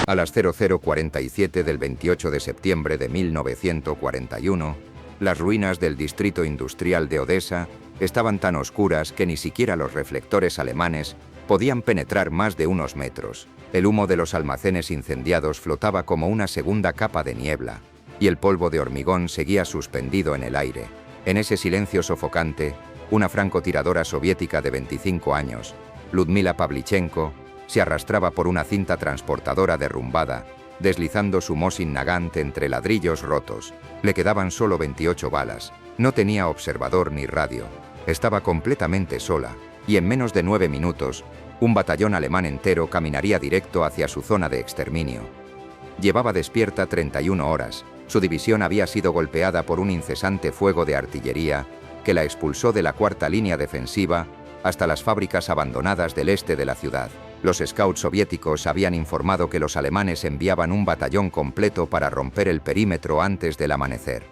A las 00:47 del 28 de septiembre de 1941, las ruinas del distrito industrial de Odesa estaban tan oscuras que ni siquiera los reflectores alemanes podían penetrar más de unos metros. El humo de los almacenes incendiados flotaba como una segunda capa de niebla, y el polvo de hormigón seguía suspendido en el aire. En ese silencio sofocante, una francotiradora soviética de 25 años, Ludmila Pavlichenko, se arrastraba por una cinta transportadora derrumbada, deslizando su Mosin Nagant entre ladrillos rotos. Le quedaban solo 28 balas. No tenía observador ni radio. Estaba completamente sola, y en menos de 9 minutos, un batallón alemán entero caminaría directo hacia su zona de exterminio. Llevaba despierta 31 horas. Su división había sido golpeada por un incesante fuego de artillería que la expulsó de la cuarta línea defensiva hasta las fábricas abandonadas del este de la ciudad. Los scouts soviéticos habían informado que los alemanes enviaban un batallón completo para romper el perímetro antes del amanecer.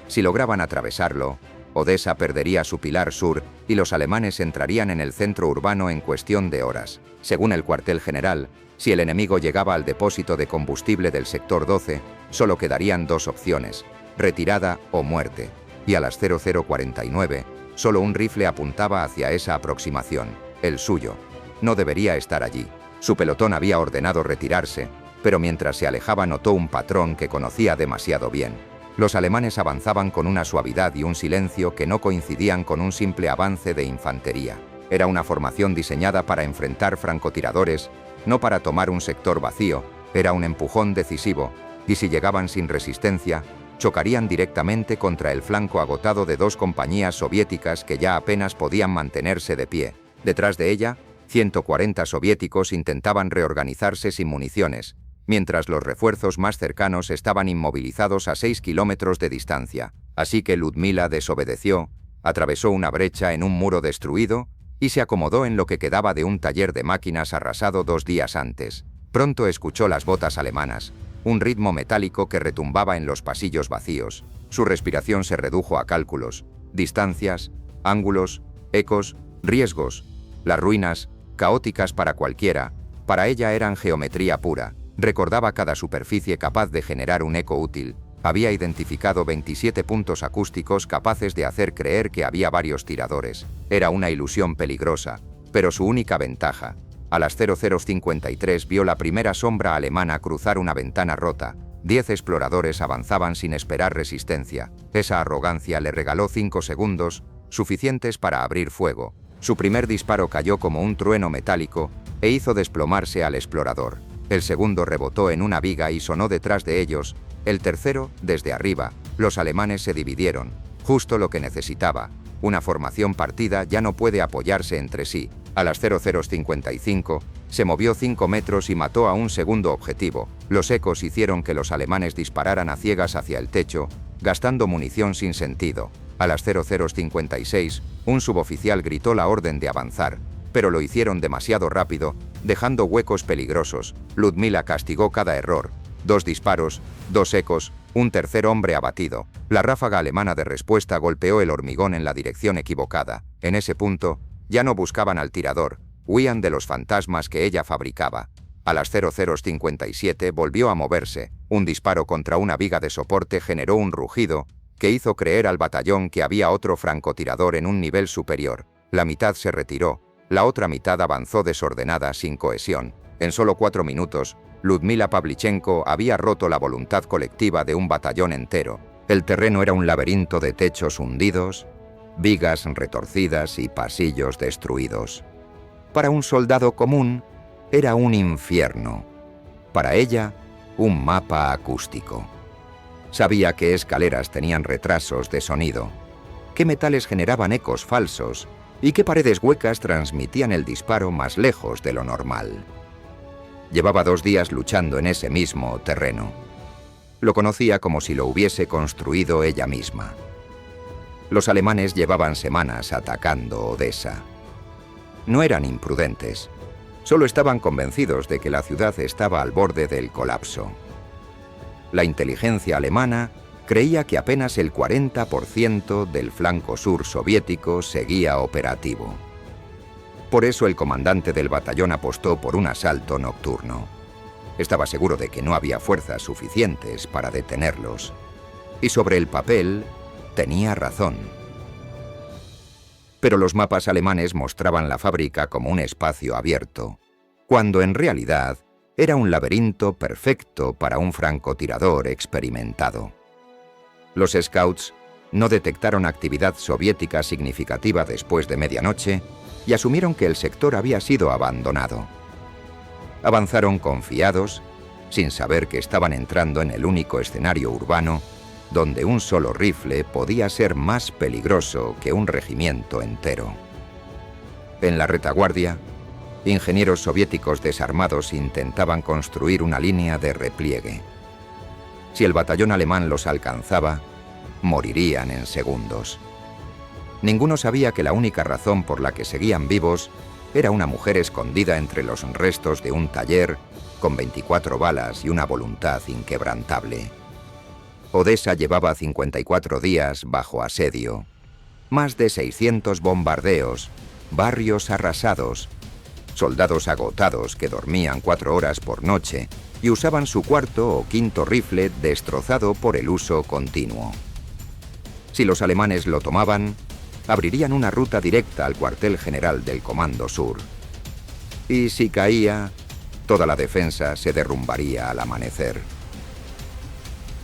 Si lograban atravesarlo, Odesa perdería su pilar sur y los alemanes entrarían en el centro urbano en cuestión de horas. Según el cuartel general, si el enemigo llegaba al depósito de combustible del sector 12, solo quedarían dos opciones: retirada o muerte. Y a las 00:49, solo un rifle apuntaba hacia esa aproximación, el suyo. No debería estar allí. Su pelotón había ordenado retirarse, pero mientras se alejaba notó un patrón que conocía demasiado bien. Los alemanes avanzaban con una suavidad y un silencio que no coincidían con un simple avance de infantería. Era una formación diseñada para enfrentar francotiradores, no para tomar un sector vacío. Era un empujón decisivo, y si llegaban sin resistencia, chocarían directamente contra el flanco agotado de dos compañías soviéticas que ya apenas podían mantenerse de pie. Detrás de ella, 140 soviéticos intentaban reorganizarse sin municiones, mientras los refuerzos más cercanos estaban inmovilizados a 6 kilómetros de distancia. Así que Ludmila desobedeció, atravesó una brecha en un muro destruido y se acomodó en lo que quedaba de un taller de máquinas arrasado 2 días antes. Pronto escuchó las botas alemanas, un ritmo metálico que retumbaba en los pasillos vacíos. Su respiración se redujo a cálculos, distancias, ángulos, ecos, riesgos. Las ruinas, caóticas para cualquiera, para ella eran geometría pura. Recordaba cada superficie capaz de generar un eco útil. Había identificado 27 puntos acústicos capaces de hacer creer que había varios tiradores. Era una ilusión peligrosa, pero su única ventaja. A las 00:53 vio la primera sombra alemana cruzar una ventana rota. 10 exploradores avanzaban sin esperar resistencia. Esa arrogancia le regaló 5 segundos, suficientes para abrir fuego. Su primer disparo cayó como un trueno metálico e hizo desplomarse al explorador. El segundo rebotó en una viga y sonó detrás de ellos. El tercero, desde arriba. Los alemanes se dividieron. Justo lo que necesitaba. Una formación partida ya no puede apoyarse entre sí. A las 00:55, se movió 5 metros y mató a un segundo objetivo. Los ecos hicieron que los alemanes dispararan a ciegas hacia el techo, gastando munición sin sentido. A las 00:56, un suboficial gritó la orden de avanzar, pero lo hicieron demasiado rápido, dejando huecos peligrosos. Ludmila castigó cada error. 2 disparos, 2 ecos, un tercer hombre abatido. La ráfaga alemana de respuesta golpeó el hormigón en la dirección equivocada. En ese punto, ya no buscaban al tirador, huían de los fantasmas que ella fabricaba. A las 00:57 volvió a moverse. Un disparo contra una viga de soporte generó un rugido que hizo creer al batallón que había otro francotirador en un nivel superior. La mitad se retiró, la otra mitad avanzó desordenada, sin cohesión. En solo 4 minutos, Ludmila Pavlichenko había roto la voluntad colectiva de un batallón entero. El terreno era un laberinto de techos hundidos, vigas retorcidas y pasillos destruidos. Para un soldado común, era un infierno. Para ella, un mapa acústico. Sabía qué escaleras tenían retrasos de sonido, qué metales generaban ecos falsos y qué paredes huecas transmitían el disparo más lejos de lo normal. Llevaba 2 días luchando en ese mismo terreno. Lo conocía como si lo hubiese construido ella misma. Los alemanes llevaban semanas atacando Odesa. No eran imprudentes, solo estaban convencidos de que la ciudad estaba al borde del colapso. La inteligencia alemana creía que apenas el 40% del flanco sur soviético seguía operativo. Por eso el comandante del batallón apostó por un asalto nocturno. Estaba seguro de que no había fuerzas suficientes para detenerlos. Y sobre el papel, tenía razón. Pero los mapas alemanes mostraban la fábrica como un espacio abierto, cuando en realidad era un laberinto perfecto para un francotirador experimentado. Los scouts no detectaron actividad soviética significativa después de medianoche y asumieron que el sector había sido abandonado. Avanzaron confiados, sin saber que estaban entrando en el único escenario urbano donde un solo rifle podía ser más peligroso que un regimiento entero. En la retaguardia, ingenieros soviéticos desarmados intentaban construir una línea de repliegue. Si el batallón alemán los alcanzaba, morirían en segundos. Ninguno sabía que la única razón por la que seguían vivos era una mujer escondida entre los restos de un taller con 24 balas y una voluntad inquebrantable. Odesa llevaba 54 días bajo asedio. Más de 600 bombardeos, barrios arrasados, soldados agotados que dormían 4 horas por noche y usaban su cuarto o quinto rifle destrozado por el uso continuo. Si los alemanes lo tomaban, abrirían una ruta directa al cuartel general del Comando Sur. Y si caía, toda la defensa se derrumbaría al amanecer.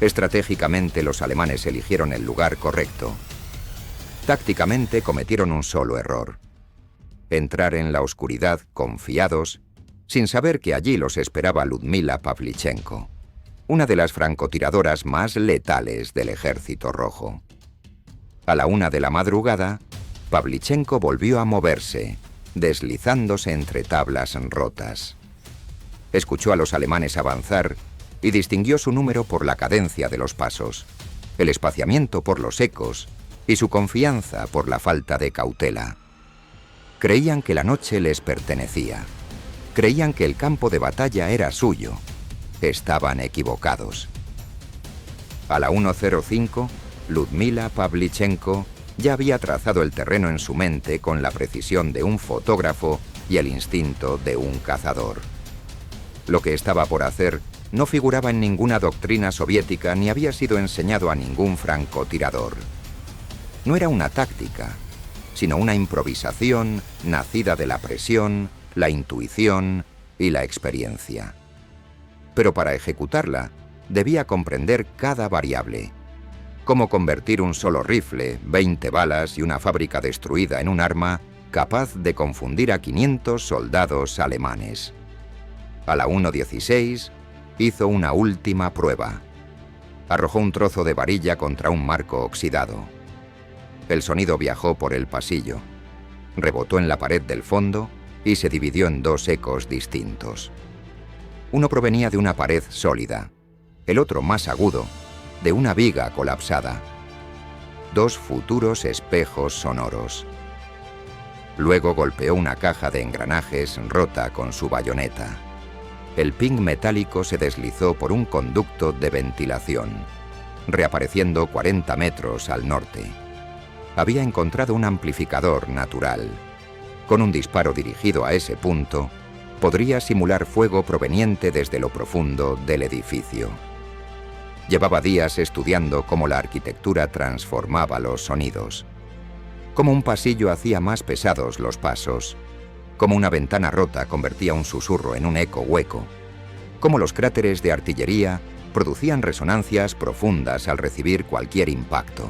Estratégicamente, los alemanes eligieron el lugar correcto. Tácticamente cometieron un solo error: entrar en la oscuridad confiados, sin saber que allí los esperaba Ludmila Pavlichenko, una de las francotiradoras más letales del Ejército Rojo. A la 1 de la madrugada, Pavlichenko volvió a moverse, deslizándose entre tablas rotas. Escuchó a los alemanes avanzar y distinguió su número por la cadencia de los pasos, el espaciamiento por los ecos y su confianza por la falta de cautela. Creían que la noche les pertenecía. Creían que el campo de batalla era suyo. Estaban equivocados. A la 1:05, Ludmila Pavlichenko ya había trazado el terreno en su mente con la precisión de un fotógrafo y el instinto de un cazador. Lo que estaba por hacer no figuraba en ninguna doctrina soviética ni había sido enseñado a ningún francotirador. No era una táctica, sino una improvisación nacida de la presión, la intuición y la experiencia. Pero para ejecutarla, debía comprender cada variable. Cómo convertir un solo rifle, 20 balas y una fábrica destruida en un arma capaz de confundir a 500 soldados alemanes. A la 1:16 hizo una última prueba. Arrojó un trozo de varilla contra un marco oxidado. El sonido viajó por el pasillo, rebotó en la pared del fondo y se dividió en 2 ecos distintos. Uno provenía de una pared sólida, el otro más agudo, de una viga colapsada. 2 futuros espejos sonoros. Luego golpeó una caja de engranajes rota con su bayoneta. El ping metálico se deslizó por un conducto de ventilación, reapareciendo 40 metros al norte. Había encontrado un amplificador natural. Con un disparo dirigido a ese punto, podría simular fuego proveniente desde lo profundo del edificio. Llevaba días estudiando cómo la arquitectura transformaba los sonidos, cómo un pasillo hacía más pesados los pasos, cómo una ventana rota convertía un susurro en un eco hueco, cómo los cráteres de artillería producían resonancias profundas al recibir cualquier impacto.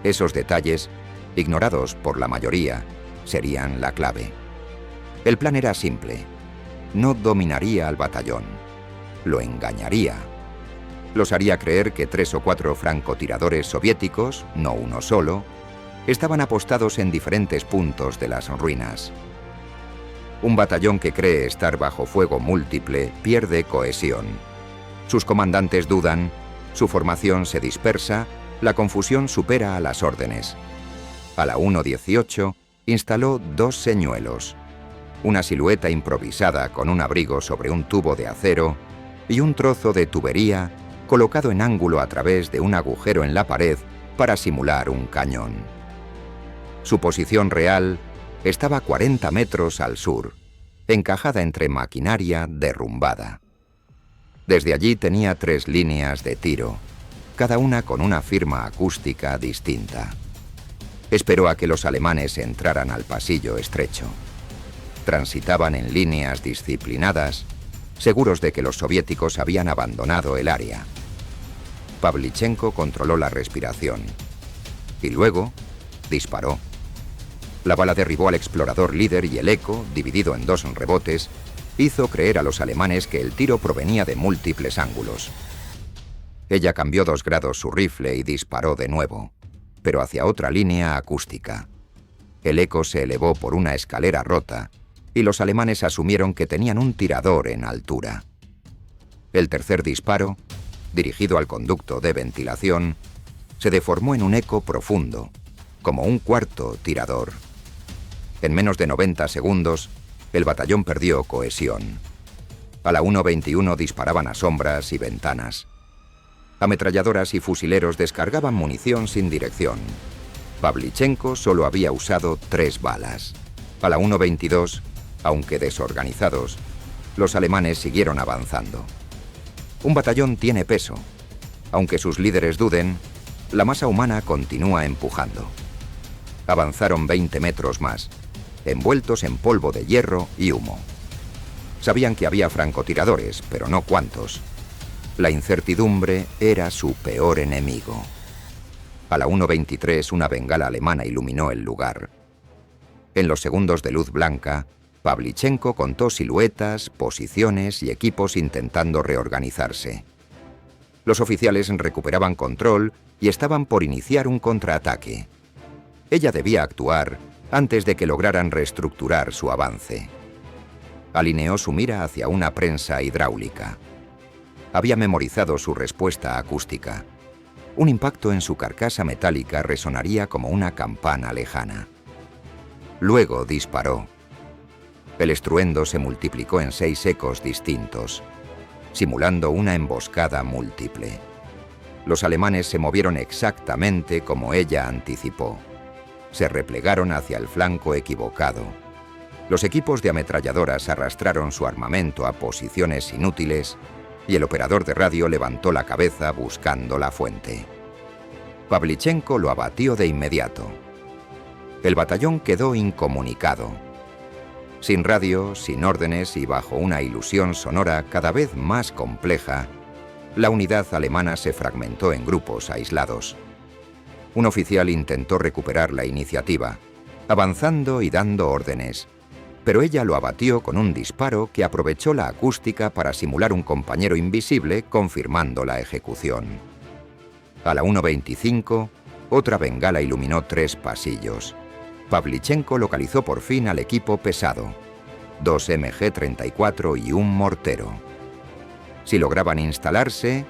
Esos detalles, ignorados por la mayoría, serían la clave. El plan era simple. No dominaría al batallón. Lo engañaría. Los haría creer que 3 o 4 francotiradores soviéticos, no uno solo, estaban apostados en diferentes puntos de las ruinas. Un batallón que cree estar bajo fuego múltiple pierde cohesión. Sus comandantes dudan, su formación se dispersa, la confusión supera a las órdenes. A la 1:18 instaló 2 señuelos, una silueta improvisada con un abrigo sobre un tubo de acero y un trozo de tubería colocado en ángulo a través de un agujero en la pared para simular un cañón. Su posición real estaba 40 metros al sur, encajada entre maquinaria derrumbada. Desde allí tenía 3 líneas de tiro, cada una con una firma acústica distinta. Esperó a que los alemanes entraran al pasillo estrecho. Transitaban en líneas disciplinadas, seguros de que los soviéticos habían abandonado el área. Pavlichenko controló la respiración y luego disparó. La bala derribó al explorador líder y el eco, dividido en 2 rebotes, hizo creer a los alemanes que el tiro provenía de múltiples ángulos. Ella cambió 2 grados su rifle y disparó de nuevo, pero hacia otra línea acústica. El eco se elevó por una escalera rota y los alemanes asumieron que tenían un tirador en altura. El tercer disparo, dirigido al conducto de ventilación, se deformó en un eco profundo, como un cuarto tirador. En menos de 90 segundos, el batallón perdió cohesión. A la 1:21 disparaban a sombras y ventanas. Ametralladoras y fusileros descargaban munición sin dirección. Pavlichenko solo había usado 3 balas. A la 1:22, aunque desorganizados, los alemanes siguieron avanzando. Un batallón tiene peso. Aunque sus líderes duden, la masa humana continúa empujando. Avanzaron 20 metros más, envueltos en polvo de hierro y humo. Sabían que había francotiradores, pero no cuántos. La incertidumbre era su peor enemigo. A la 1:23 una bengala alemana iluminó el lugar. En los segundos de luz blanca, Pavlichenko contó siluetas, posiciones y equipos intentando reorganizarse. Los oficiales recuperaban control y estaban por iniciar un contraataque. Ella debía actuar antes de que lograran reestructurar su avance. Alineó su mira hacia una prensa hidráulica. Había memorizado su respuesta acústica. Un impacto en su carcasa metálica resonaría como una campana lejana. Luego disparó. El estruendo se multiplicó en 6 ecos distintos, simulando una emboscada múltiple. Los alemanes se movieron exactamente como ella anticipó. Se replegaron hacia el flanco equivocado. Los equipos de ametralladoras arrastraron su armamento a posiciones inútiles y el operador de radio levantó la cabeza buscando la fuente. Pavlichenko lo abatió de inmediato. El batallón quedó incomunicado. Sin radio, sin órdenes y bajo una ilusión sonora cada vez más compleja, la unidad alemana se fragmentó en grupos aislados. Un oficial intentó recuperar la iniciativa, avanzando y dando órdenes, pero ella lo abatió con un disparo que aprovechó la acústica para simular un compañero invisible, confirmando la ejecución. A la 1:25, otra bengala iluminó 3 pasillos. Pavlichenko localizó por fin al equipo pesado, 2 MG-34 y un mortero. Si lograban instalarse,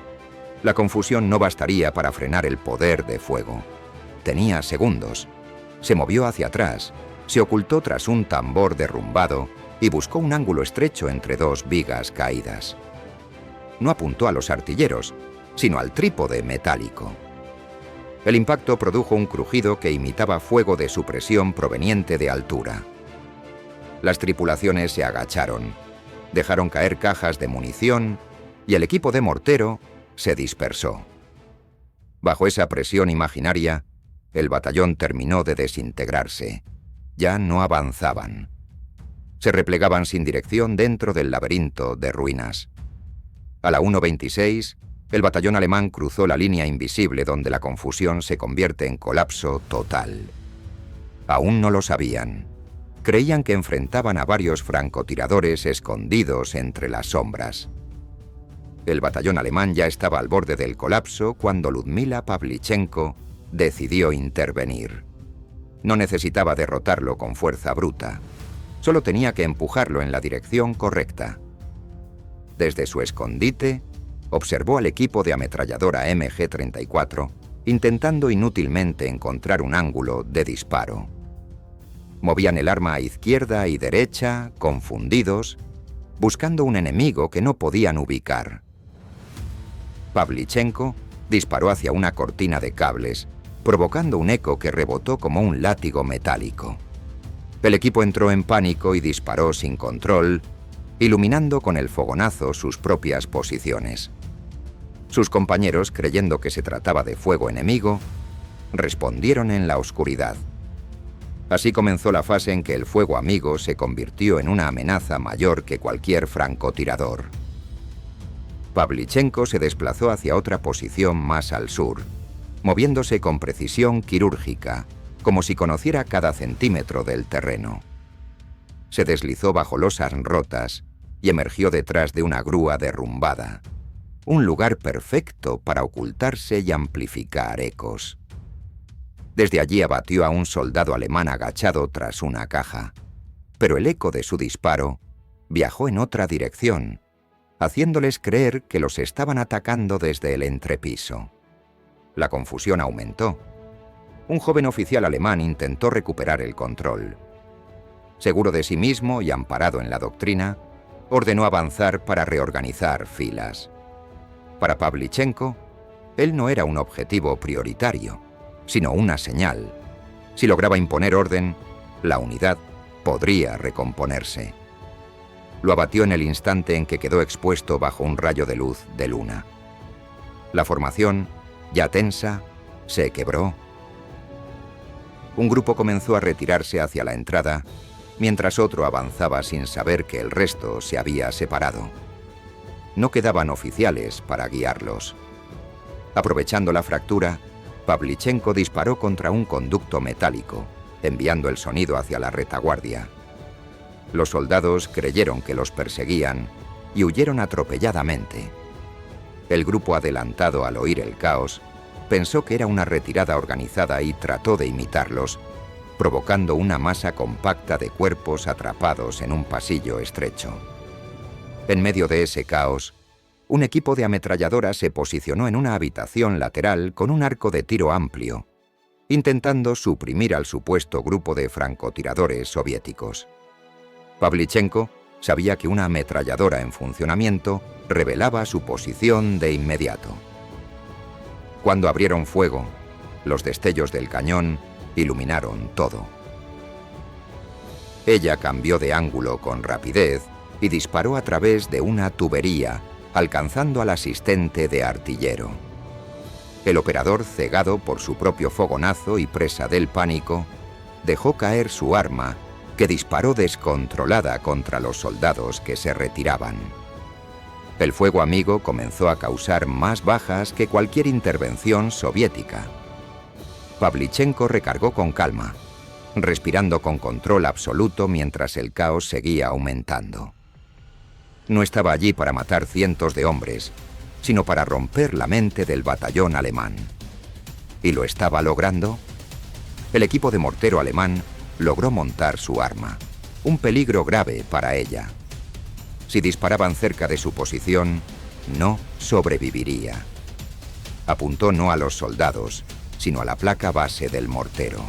la confusión no bastaría para frenar el poder de fuego. Tenía segundos. Se movió hacia atrás, se ocultó tras un tambor derrumbado y buscó un ángulo estrecho entre 2 vigas caídas. No apuntó a los artilleros, sino al trípode metálico. El impacto produjo un crujido que imitaba fuego de supresión proveniente de altura. Las tripulaciones se agacharon, dejaron caer cajas de munición y el equipo de mortero se dispersó. Bajo esa presión imaginaria, el batallón terminó de desintegrarse. Ya no avanzaban. Se replegaban sin dirección dentro del laberinto de ruinas. A la 1:26, el batallón alemán cruzó la línea invisible donde la confusión se convierte en colapso total. Aún no lo sabían. Creían que enfrentaban a varios francotiradores escondidos entre las sombras. El batallón alemán ya estaba al borde del colapso cuando Ludmila Pavlichenko decidió intervenir. No necesitaba derrotarlo con fuerza bruta. Solo tenía que empujarlo en la dirección correcta. Desde su escondite, observó al equipo de ametralladora MG-34, intentando inútilmente encontrar un ángulo de disparo. Movían el arma a izquierda y derecha, confundidos, buscando un enemigo que no podían ubicar. Pavlichenko disparó hacia una cortina de cables, provocando un eco que rebotó como un látigo metálico. El equipo entró en pánico y disparó sin control, iluminando con el fogonazo sus propias posiciones. Sus compañeros, creyendo que se trataba de fuego enemigo, respondieron en la oscuridad. Así comenzó la fase en que el fuego amigo se convirtió en una amenaza mayor que cualquier francotirador. Pavlichenko se desplazó hacia otra posición más al sur, moviéndose con precisión quirúrgica, como si conociera cada centímetro del terreno. Se deslizó bajo losas rotas y emergió detrás de una grúa derrumbada, un lugar perfecto para ocultarse y amplificar ecos. Desde allí abatió a un soldado alemán agachado tras una caja, pero el eco de su disparo viajó en otra dirección, haciéndoles creer que los estaban atacando desde el entrepiso. La confusión aumentó. Un joven oficial alemán intentó recuperar el control. Seguro de sí mismo y amparado en la doctrina, ordenó avanzar para reorganizar filas. Para Pavlichenko, él no era un objetivo prioritario, sino una señal. Si lograba imponer orden, la unidad podría recomponerse. Lo abatió en el instante en que quedó expuesto bajo un rayo de luz de luna. La formación, ya tensa, se quebró. Un grupo comenzó a retirarse hacia la entrada, mientras otro avanzaba sin saber que el resto se había separado. No quedaban oficiales para guiarlos. Aprovechando la fractura, Pavlichenko disparó contra un conducto metálico, enviando el sonido hacia la retaguardia. Los soldados creyeron que los perseguían y huyeron atropelladamente. El grupo adelantado, al oír el caos, pensó que era una retirada organizada y trató de imitarlos, provocando una masa compacta de cuerpos atrapados en un pasillo estrecho. En medio de ese caos, un equipo de ametralladoras se posicionó en una habitación lateral con un arco de tiro amplio, intentando suprimir al supuesto grupo de francotiradores soviéticos. Pavlichenko sabía que una ametralladora en funcionamiento revelaba su posición de inmediato. Cuando abrieron fuego, los destellos del cañón iluminaron todo. Ella cambió de ángulo con rapidez y disparó a través de una tubería, alcanzando al asistente de artillero. El operador, cegado por su propio fogonazo y presa del pánico, dejó caer su arma, que disparó descontrolada contra los soldados que se retiraban. El fuego amigo comenzó a causar más bajas que cualquier intervención soviética. Pavlichenko recargó con calma, respirando con control absoluto mientras el caos seguía aumentando. No estaba allí para matar cientos de hombres, sino para romper la mente del batallón alemán. ¿Y lo estaba logrando? El equipo de mortero alemán logró montar su arma, un peligro grave para ella. Si disparaban cerca de su posición, no sobreviviría. Apuntó no a los soldados, sino a la placa base del mortero.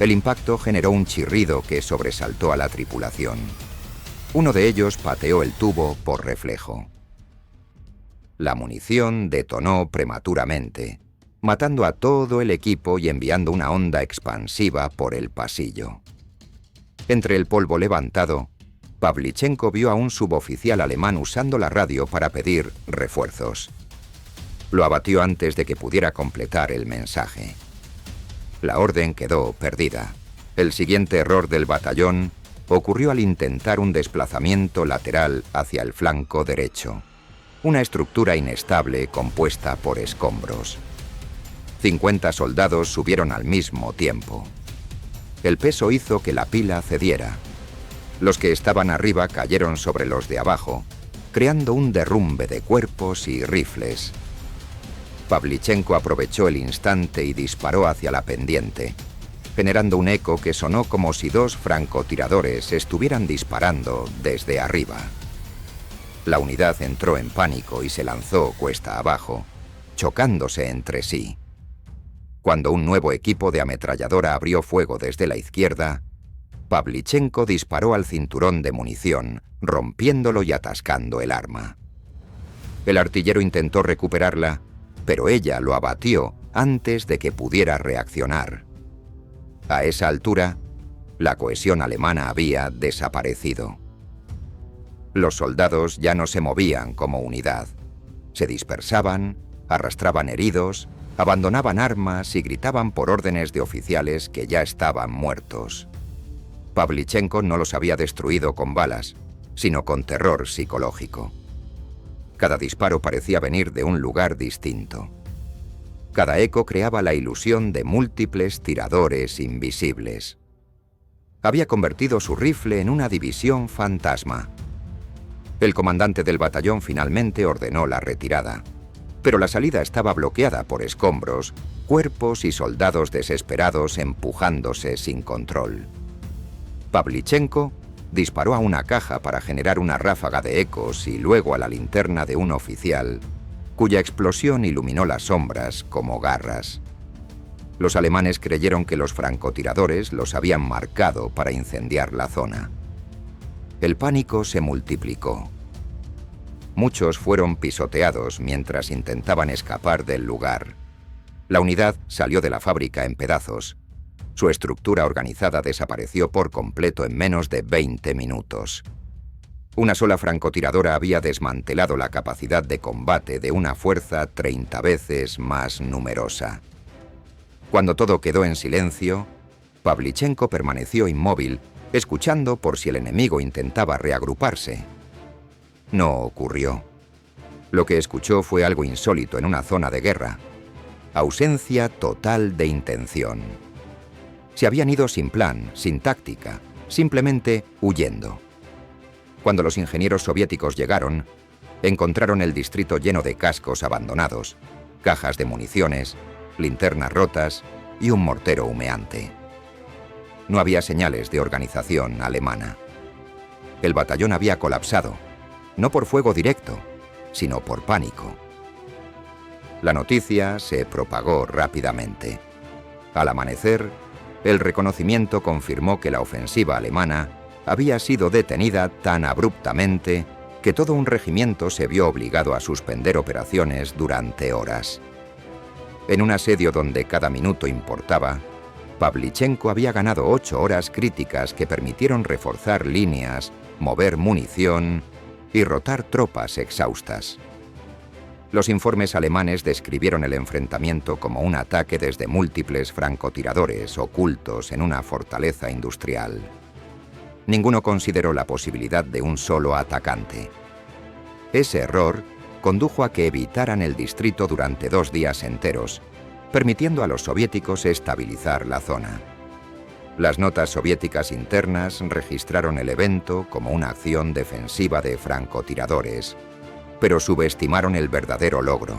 El impacto generó un chirrido que sobresaltó a la tripulación. Uno de ellos pateó el tubo por reflejo. La munición detonó prematuramente, matando a todo el equipo y enviando una onda expansiva por el pasillo. Entre el polvo levantado, Pavlichenko vio a un suboficial alemán usando la radio para pedir refuerzos. Lo abatió antes de que pudiera completar el mensaje. La orden quedó perdida. El siguiente error del batallón ocurrió al intentar un desplazamiento lateral hacia el flanco derecho, una estructura inestable compuesta por escombros. 50 soldados subieron al mismo tiempo. El peso hizo que la pila cediera. Los que estaban arriba cayeron sobre los de abajo, creando un derrumbe de cuerpos y rifles. Pavlichenko aprovechó el instante y disparó hacia la pendiente, generando un eco que sonó como si dos francotiradores estuvieran disparando desde arriba. La unidad entró en pánico y se lanzó cuesta abajo, chocándose entre sí. Cuando un nuevo equipo de ametralladora abrió fuego desde la izquierda, Pavlichenko disparó al cinturón de munición, rompiéndolo y atascando el arma. El artillero intentó recuperarla, pero ella lo abatió antes de que pudiera reaccionar. A esa altura, la cohesión alemana había desaparecido. Los soldados ya no se movían como unidad. Se dispersaban, arrastraban heridos, abandonaban armas y gritaban por órdenes de oficiales que ya estaban muertos. Pavlichenko no los había destruido con balas, sino con terror psicológico. Cada disparo parecía venir de un lugar distinto. Cada eco creaba la ilusión de múltiples tiradores invisibles. Había convertido su rifle en una división fantasma. El comandante del batallón finalmente ordenó la retirada, pero la salida estaba bloqueada por escombros, cuerpos y soldados desesperados empujándose sin control. Pavlichenko disparó a una caja para generar una ráfaga de ecos y luego a la linterna de un oficial, cuya explosión iluminó las sombras como garras. Los alemanes creyeron que los francotiradores los habían marcado para incendiar la zona. El pánico se multiplicó. Muchos fueron pisoteados mientras intentaban escapar del lugar. La unidad salió de la fábrica en pedazos. Su estructura organizada desapareció por completo en menos de 20 minutos. Una sola francotiradora había desmantelado la capacidad de combate de una fuerza 30 veces más numerosa. Cuando todo quedó en silencio, Pavlichenko permaneció inmóvil, escuchando por si el enemigo intentaba reagruparse. No ocurrió. Lo que escuchó fue algo insólito en una zona de guerra: ausencia total de intención. Se habían ido sin plan, sin táctica, simplemente huyendo. Cuando los ingenieros soviéticos llegaron, encontraron el distrito lleno de cascos abandonados, cajas de municiones, linternas rotas y un mortero humeante. No había señales de organización alemana. El batallón había colapsado, no por fuego directo, sino por pánico. La noticia se propagó rápidamente. Al amanecer, el reconocimiento confirmó que la ofensiva alemana había sido detenida tan abruptamente que todo un regimiento se vio obligado a suspender operaciones durante horas. En un asedio donde cada minuto importaba, Pavlichenko había ganado 8 horas críticas que permitieron reforzar líneas, mover munición y rotar tropas exhaustas. Los informes alemanes describieron el enfrentamiento como un ataque desde múltiples francotiradores ocultos en una fortaleza industrial. Ninguno consideró la posibilidad de un solo atacante. Ese error condujo a que evitaran el distrito durante 2 días enteros, permitiendo a los soviéticos estabilizar la zona. Las notas soviéticas internas registraron el evento como una acción defensiva de francotiradores, pero subestimaron el verdadero logro: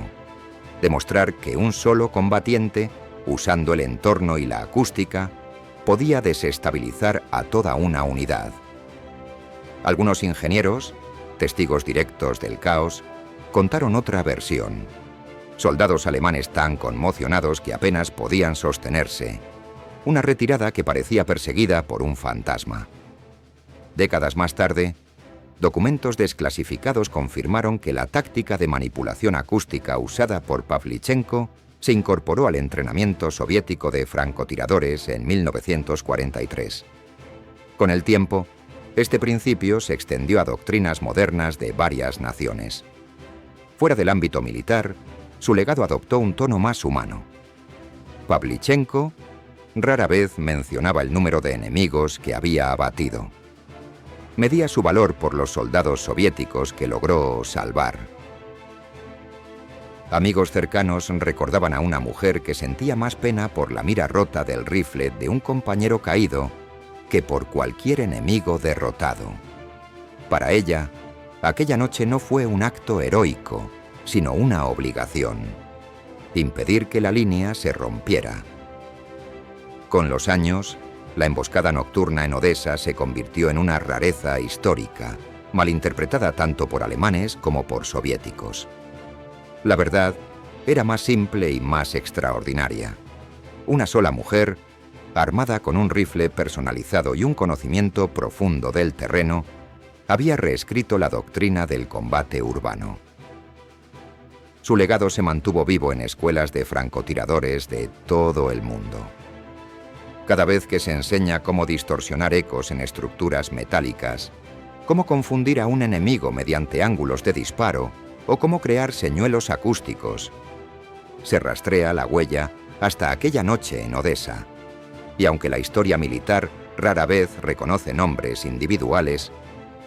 demostrar que un solo combatiente, usando el entorno y la acústica, podía desestabilizar a toda una unidad. Algunos ingenieros, testigos directos del caos, contaron otra versión: soldados alemanes tan conmocionados que apenas podían sostenerse, una retirada que parecía perseguida por un fantasma. Décadas más tarde, documentos desclasificados confirmaron que la táctica de manipulación acústica usada por Pavlichenko se incorporó al entrenamiento soviético de francotiradores en 1943. Con el tiempo, este principio se extendió a doctrinas modernas de varias naciones. Fuera del ámbito militar, su legado adoptó un tono más humano. Pavlichenko rara vez mencionaba el número de enemigos que había abatido. Medía su valor por los soldados soviéticos que logró salvar. Amigos cercanos recordaban a una mujer que sentía más pena por la mira rota del rifle de un compañero caído que por cualquier enemigo derrotado. Para ella, aquella noche no fue un acto heroico, sino una obligación: impedir que la línea se rompiera. Con los años, la emboscada nocturna en Odesa se convirtió en una rareza histórica, malinterpretada tanto por alemanes como por soviéticos. La verdad era más simple y más extraordinaria. Una sola mujer, armada con un rifle personalizado y un conocimiento profundo del terreno, había reescrito la doctrina del combate urbano. Su legado se mantuvo vivo en escuelas de francotiradores de todo el mundo. Cada vez que se enseña cómo distorsionar ecos en estructuras metálicas, cómo confundir a un enemigo mediante ángulos de disparo o cómo crear señuelos acústicos. Se rastrea la huella hasta aquella noche en Odessa. Y aunque la historia militar rara vez reconoce nombres individuales,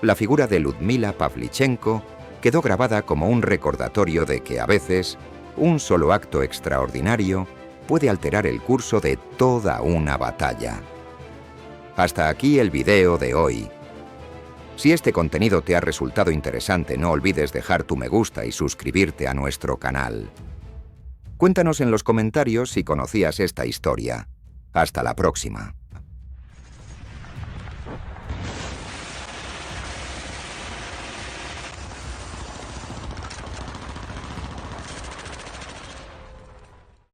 la figura de Ludmila Pavlichenko quedó grabada como un recordatorio de que a veces un solo acto extraordinario puede alterar el curso de toda una batalla. Hasta aquí el video de hoy. Si este contenido te ha resultado interesante, no olvides dejar tu me gusta y suscribirte a nuestro canal. Cuéntanos en los comentarios si conocías esta historia. Hasta la próxima.